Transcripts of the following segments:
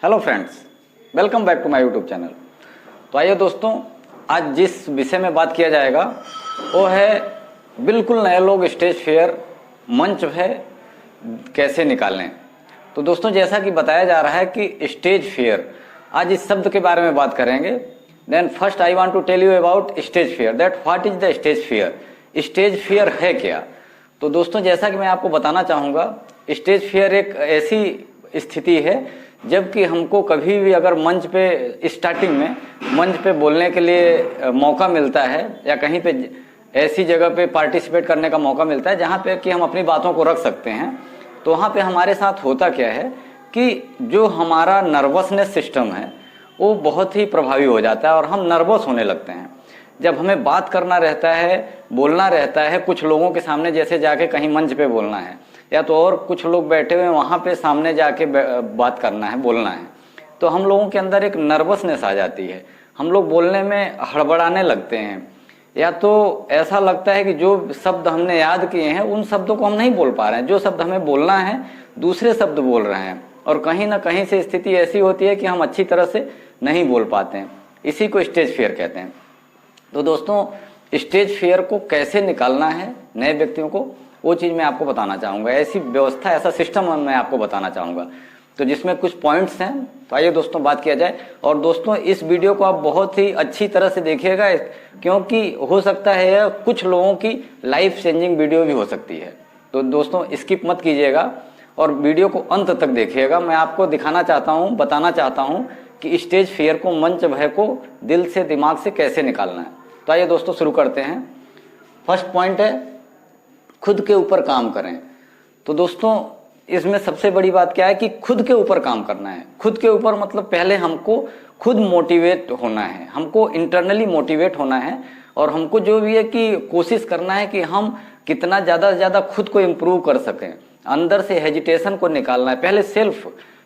Hello friends, welcome back to my YouTube channel. तो आइए दोस्तों, आज जिस विषय में बात किया जाएगा वो है बिल्कुल नए लोग स्टेज फेयर मंच है कैसे निकालें। तो दोस्तों, जैसा कि बताया जा रहा है कि स्टेज फेयर, आज इस शब्द के बारे में बात करेंगे। Then first I want to tell you about stage fear, that what is the stage fear. Stage fear है क्या? तो दोस्तों, जैसा कि मैं आपको बताना चाहूँगा, स्टेज फेयर एक ऐसी स्थिति है जबकि हमको कभी भी अगर मंच पे स्टार्टिंग में मंच पे बोलने के लिए मौका मिलता है या कहीं पे ऐसी जगह पे पार्टिसिपेट करने का मौका मिलता है जहाँ पे कि हम अपनी बातों को रख सकते हैं, तो वहाँ पे हमारे साथ होता क्या है कि जो हमारा नर्वसनेस सिस्टम है वो बहुत ही प्रभावी हो जाता है और हम नर्वस होने लगते हैं। जब हमें बात करना रहता है, बोलना रहता है कुछ लोगों के सामने, जैसे जाके कहीं मंच पे बोलना है या तो और कुछ लोग बैठे हुए हैं वहाँ पे सामने जाके बात करना है, बोलना है, तो हम लोगों के अंदर एक नर्वसनेस आ जाती है। हम लोग बोलने में हड़बड़ाने लगते हैं या तो ऐसा लगता है कि जो शब्द हमने याद किए हैं उन शब्दों को हम नहीं बोल पा रहे हैं, जो शब्द हमें बोलना है दूसरे शब्द बोल रहे हैं, और कहीं ना कहीं से स्थिति ऐसी होती है कि हम अच्छी तरह से नहीं बोल पाते हैं। इसी को स्टेज फियर कहते हैं। तो दोस्तों, स्टेज फियर को कैसे निकालना है नए व्यक्तियों को, वो चीज़ मैं आपको बताना चाहूँगा। ऐसी व्यवस्था, ऐसा सिस्टम मैं आपको बताना चाहूँगा, तो जिसमें कुछ पॉइंट्स हैं। तो आइए दोस्तों बात किया जाए। और दोस्तों, इस वीडियो को आप बहुत ही अच्छी तरह से देखिएगा, क्योंकि हो सकता है कुछ लोगों की लाइफ चेंजिंग वीडियो भी हो सकती है। तो दोस्तों, स्किप मत कीजिएगा और वीडियो को अंत तक देखिएगा। मैं आपको दिखाना चाहता हूँ, बताना चाहता हूँ कि स्टेज फियर को, मंच भय को दिल से, दिमाग से कैसे निकालना है। तो आइए दोस्तों शुरू करते हैं। फर्स्ट पॉइंट है, खुद के ऊपर काम करें। तो दोस्तों, इसमें सबसे बड़ी बात क्या है कि खुद के ऊपर काम करना है। खुद के ऊपर मतलब पहले हमको खुद मोटिवेट होना है, हमको इंटरनली मोटिवेट होना है, और हमको जो भी है कि कोशिश करना है कि हम कितना ज़्यादा से ज़्यादा खुद को इम्प्रूव कर सकें। अंदर से हेजिटेशन को निकालना है,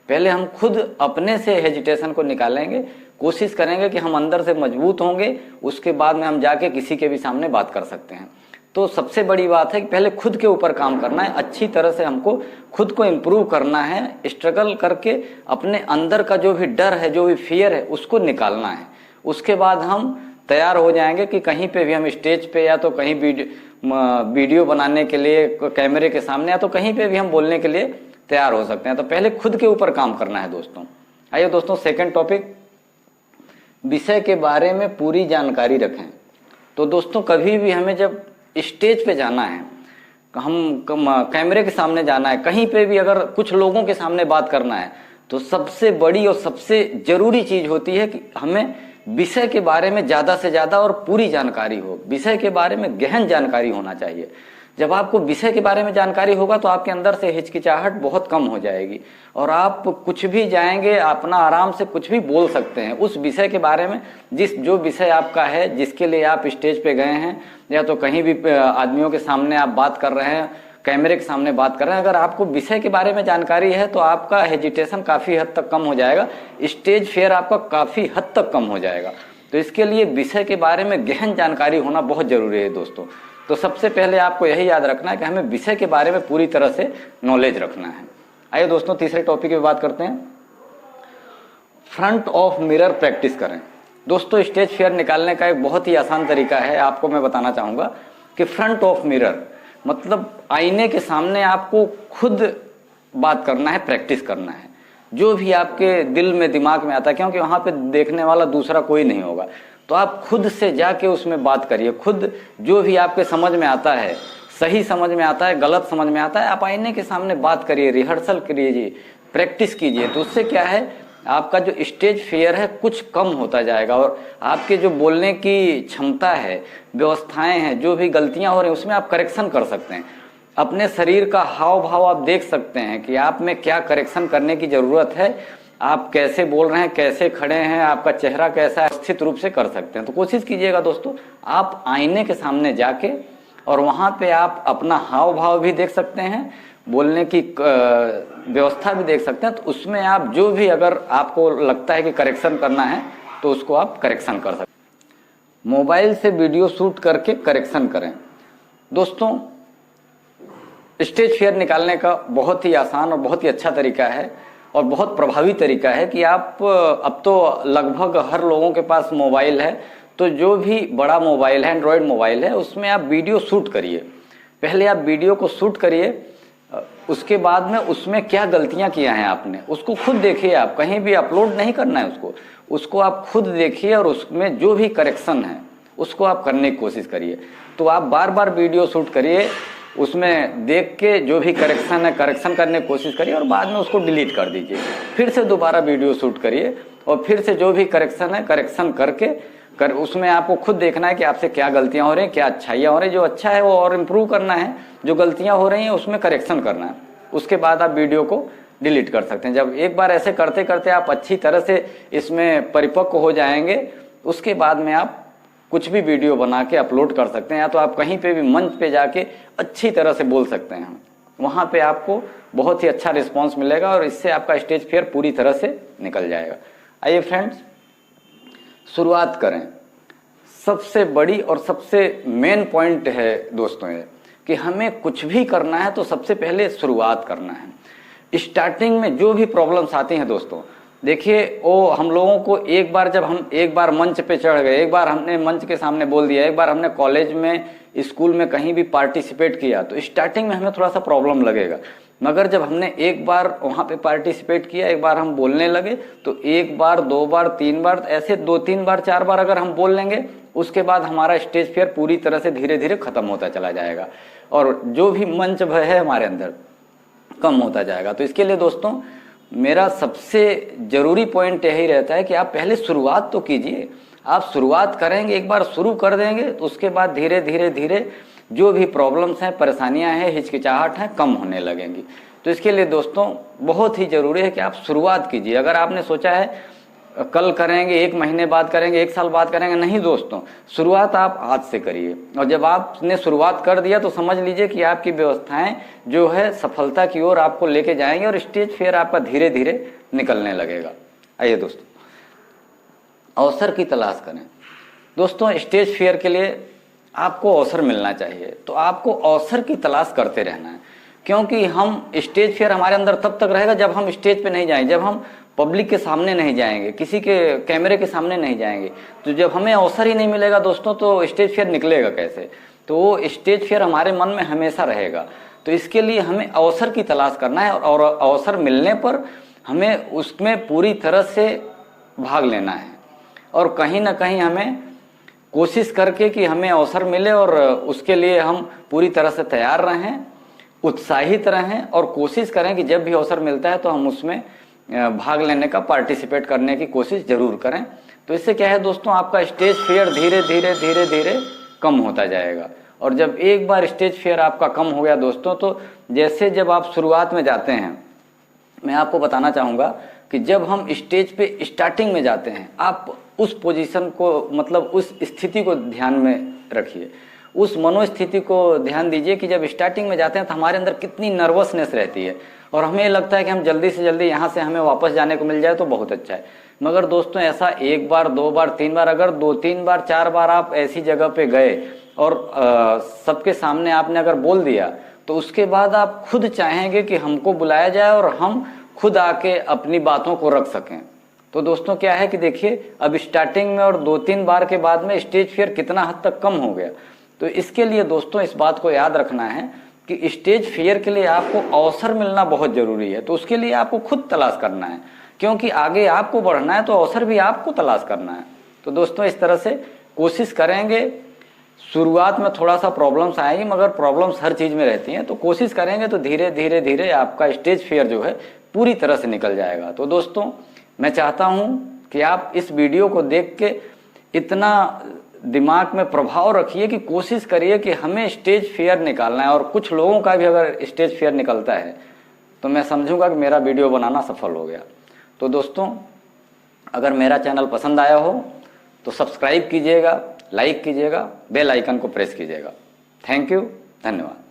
पहले हम खुद अपने से हेजिटेशन को निकालेंगे, कोशिश करेंगे कि हम अंदर से मजबूत होंगे, उसके बाद में हम जाके किसी के भी सामने बात कर सकते हैं। तो सबसे बड़ी बात है कि पहले खुद के ऊपर काम करना है, अच्छी तरह से हमको खुद को इम्प्रूव करना है, स्ट्रगल करके अपने अंदर का जो भी डर है, जो भी फियर है, उसको निकालना है। उसके बाद हम तैयार हो जाएंगे कि कहीं पे भी हम स्टेज पे या तो कहीं वीडियो बनाने के लिए कैमरे के सामने या तो कहीं पे भी हम बोलने के लिए तैयार हो सकते हैं। तो पहले खुद के ऊपर काम करना है दोस्तों। आइए दोस्तों, सेकंड टॉपिक, विषय के बारे में पूरी जानकारी रखें। तो दोस्तों, कभी भी हमें जब स्टेज पे जाना है, हम कैमरे के सामने जाना है, कहीं पे भी अगर कुछ लोगों के सामने बात करना है, तो सबसे बड़ी और सबसे जरूरी चीज होती है कि हमें विषय के बारे में ज़्यादा से ज़्यादा और पूरी जानकारी हो। विषय के बारे में गहन जानकारी होना चाहिए। जब आपको विषय के बारे में जानकारी होगा तो आपके अंदर से हिचकिचाहट बहुत कम हो जाएगी और आप कुछ भी जाएंगे, अपना आराम से कुछ भी बोल सकते हैं उस विषय के बारे में, जो विषय आपका है, जिसके लिए आप स्टेज पे गए हैं या तो कहीं भी आदमियों के सामने आप बात कर रहे हैं, कैमरे के सामने बात कर रहे हैं। अगर आपको विषय के बारे में जानकारी है तो आपका हेजिटेशन काफ़ी हद तक कम हो जाएगा, स्टेज फियर आपका काफ़ी हद तक कम हो जाएगा। तो इसके लिए विषय के बारे में गहन जानकारी होना बहुत ज़रूरी है दोस्तों। तो सबसे पहले आपको यही याद रखना है कि हमें विषय के बारे में पूरी तरह से नॉलेज रखना है। आइए दोस्तों, तीसरे टॉपिक की बात करते हैं। फ्रंट ऑफ मिरर प्रैक्टिस करें। दोस्तों, स्टेज फियर निकालने का एक बहुत ही आसान तरीका है, आपको मैं बताना चाहूँगा कि फ्रंट ऑफ मिरर मतलब आईने के सामने आपको खुद बात करना है, प्रैक्टिस करना है, जो भी आपके दिल में, दिमाग में आता है, क्योंकि वहाँ पे देखने वाला दूसरा कोई नहीं होगा। तो आप खुद से जाके उसमें बात करिए। खुद जो भी आपके समझ में आता है, सही समझ में आता है, गलत समझ में आता है, आप आईने के सामने बात करिए, रिहर्सल करिए, प्रैक्टिस कीजिए। तो उससे क्या है, आपका जो स्टेज फियर है कुछ कम होता जाएगा और आपके जो बोलने की क्षमता है, व्यवस्थाएं हैं, जो भी गलतियां हो रही हैं उसमें आप करेक्शन कर सकते हैं। अपने शरीर का हाव भाव आप देख सकते हैं कि आप में क्या करेक्शन करने की ज़रूरत है, आप कैसे बोल रहे हैं, कैसे खड़े हैं, आपका चेहरा कैसा है, स्थित रूप से कर सकते हैं। तो कोशिश कीजिएगा दोस्तों, आप आईने के सामने जाके और वहाँ पे आप अपना हाव भाव भी देख सकते हैं, बोलने की व्यवस्था भी देख सकते हैं। तो उसमें आप जो भी अगर आपको लगता है कि करेक्शन करना है तो उसको आप करेक्शन कर सकते हैं। मोबाइल से वीडियो शूट करके करेक्शन करें। दोस्तों, स्टेज फियर निकालने का बहुत ही आसान और बहुत ही अच्छा तरीका है। और बहुत प्रभावी तरीका है कि आप अब तो लगभग हर लोगों के पास मोबाइल है, तो जो भी बड़ा मोबाइल है, एंड्रॉयड मोबाइल है, उसमें आप वीडियो शूट करिए। पहले आप वीडियो को शूट करिए, उसके बाद में उसमें क्या गलतियां किया हैं आपने उसको खुद देखिए। आप कहीं भी अपलोड नहीं करना है उसको आप खुद देखिए और उसमें जो भी करेक्शन है उसको आप करने की कोशिश करिए। तो आप बार बार वीडियो शूट करिए, उसमें देख के जो भी करेक्शन है करेक्शन करने की कोशिश करिए और बाद में उसको डिलीट कर दीजिए। फिर से दोबारा वीडियो शूट करिए और फिर से जो भी करेक्शन है करेक्शन करके उसमें आपको खुद देखना है कि आपसे क्या गलतियां हो रही हैं, क्या अच्छाइयाँ हो रही हैं। जो अच्छा है वो और इम्प्रूव करना है, जो गलतियां हो रही हैं उसमें करेक्शन करना है। उसके बाद आप वीडियो को डिलीट कर सकते हैं। जब एक बार ऐसे करते करते आप अच्छी तरह से इसमें परिपक्व हो जाएंगे, उसके बाद में आप कुछ भी वीडियो बना के अपलोड कर सकते हैं। या तो आप कहीं पे भी मंच पे जाके अच्छी तरह से बोल सकते हैं, वहाँ पे आपको बहुत ही अच्छा रिस्पांस मिलेगा और इससे आपका स्टेज फियर पूरी तरह से निकल जाएगा। आइए फ्रेंड्स, शुरुआत करें। सबसे बड़ी और सबसे मेन पॉइंट है दोस्तों ये कि हमें कुछ भी करना है तो सबसे पहले शुरुआत करना है। स्टार्टिंग में जो भी प्रॉब्लम्स आती हैं दोस्तों, देखिए वो हम लोगों को एक बार जब हम एक बार मंच पे चढ़ गए, एक बार हमने मंच के सामने बोल दिया, एक बार हमने कॉलेज में स्कूल में कहीं भी पार्टिसिपेट किया, तो स्टार्टिंग में हमें थोड़ा सा प्रॉब्लम लगेगा। मगर जब हमने एक बार वहाँ पे पार्टिसिपेट किया, एक बार हम बोलने लगे, तो एक बार, दो बार, तीन बार, ऐसे 2-3 बार, 4 बार अगर हम बोल लेंगे, उसके बाद हमारा स्टेज फियर पूरी तरह से धीरे धीरे खत्म होता चला जाएगा और जो भी मंच भय है हमारे अंदर कम होता जाएगा। तो इसके लिए दोस्तों मेरा सबसे जरूरी पॉइंट यही रहता है कि आप पहले शुरुआत तो कीजिए। आप शुरुआत करेंगे, एक बार शुरू कर देंगे तो उसके बाद धीरे धीरे धीरे जो भी प्रॉब्लम्स हैं, परेशानियां हैं, हिचकिचाहट हैं, कम होने लगेंगी। तो इसके लिए दोस्तों बहुत ही जरूरी है कि आप शुरुआत कीजिए। अगर आपने सोचा है कल करेंगे, 1 महीने बाद करेंगे, 1 साल बाद करेंगे, नहीं दोस्तों, शुरुआत आप आज से करिए। और जब आपने शुरुआत कर दिया तो समझ लीजिए कि आपकी व्यवस्थाएं जो है सफलता की ओर आपको लेके जाएंगे और स्टेज फियर आपका धीरे धीरे निकलने लगेगा। आइए दोस्तों, अवसर की तलाश करें। दोस्तों स्टेज फियर के लिए आपको अवसर मिलना चाहिए, तो आपको अवसर की तलाश करते रहना है। क्योंकि हम स्टेज फियर हमारे अंदर तब तक रहेगा जब हम स्टेज पे नहीं जाएंगे, जब हम पब्लिक के सामने नहीं जाएंगे, किसी के कैमरे के सामने नहीं जाएंगे। तो जब हमें अवसर ही नहीं मिलेगा दोस्तों, तो स्टेज फियर निकलेगा कैसे? तो वो स्टेज फियर हमारे मन में हमेशा रहेगा। तो इसके लिए हमें अवसर की तलाश करना है और अवसर मिलने पर हमें उसमें पूरी तरह से भाग लेना है और कहीं ना कहीं हमें कोशिश करके कि हमें अवसर मिले और उसके लिए हम पूरी तरह से तैयार रहें, उत्साहित रहें और कोशिश करें कि जब भी अवसर मिलता है तो हम उसमें भाग लेने का, पार्टिसिपेट करने की कोशिश जरूर करें। तो इससे क्या है दोस्तों, आपका स्टेज फियर धीरे धीरे धीरे धीरे कम होता जाएगा। और जब एक बार स्टेज फियर आपका कम हो गया दोस्तों, तो जैसे जब आप शुरुआत में जाते हैं, मैं आपको बताना चाहूँगा कि जब हम स्टेज पे स्टार्टिंग में जाते हैं, आप उस पोजीशन को, मतलब उस स्थिति को ध्यान में रखिए, उस मनोस्थिति को ध्यान दीजिए कि जब स्टार्टिंग में जाते हैं तो हमारे अंदर कितनी नर्वसनेस रहती है और हमें लगता है कि हम जल्दी से जल्दी यहाँ से हमें वापस जाने को मिल जाए तो बहुत अच्छा है। मगर दोस्तों ऐसा 1 बार, 2 बार, 3 बार, अगर 2-3 बार, 4 बार आप ऐसी जगह पे गए और सबके सामने आपने अगर बोल दिया, तो उसके बाद आप खुद चाहेंगे कि हमको बुलाया जाए और हम खुद आके अपनी बातों को रख सकें। तो दोस्तों क्या है कि देखिए, अब स्टार्टिंग में और 2-3 बार के बाद में स्टेज फियर कितना हद तक कम हो गया। तो इसके लिए दोस्तों इस बात को याद रखना है कि स्टेज फियर के लिए आपको अवसर मिलना बहुत जरूरी है। तो उसके लिए आपको खुद तलाश करना है, क्योंकि आगे आपको बढ़ना है तो अवसर भी आपको तलाश करना है। तो दोस्तों इस तरह से कोशिश करेंगे। शुरुआत में थोड़ा सा प्रॉब्लम्स आएंगी, मगर प्रॉब्लम्स हर चीज में रहती हैं, तो कोशिश करेंगे तो धीरे धीरे धीरे आपका स्टेज फियर जो है पूरी तरह से निकल जाएगा। तो दोस्तों मैं चाहता हूं कि आप इस वीडियो को देख के इतना दिमाग में प्रभाव रखिए कि कोशिश करिए कि हमें स्टेज फियर निकालना है। और कुछ लोगों का भी अगर स्टेज फियर निकलता है तो मैं समझूंगा कि मेरा वीडियो बनाना सफल हो गया। तो दोस्तों अगर मेरा चैनल पसंद आया हो तो सब्सक्राइब कीजिएगा, लाइक कीजिएगा, बेल आइकन को प्रेस कीजिएगा। थैंक यू, धन्यवाद।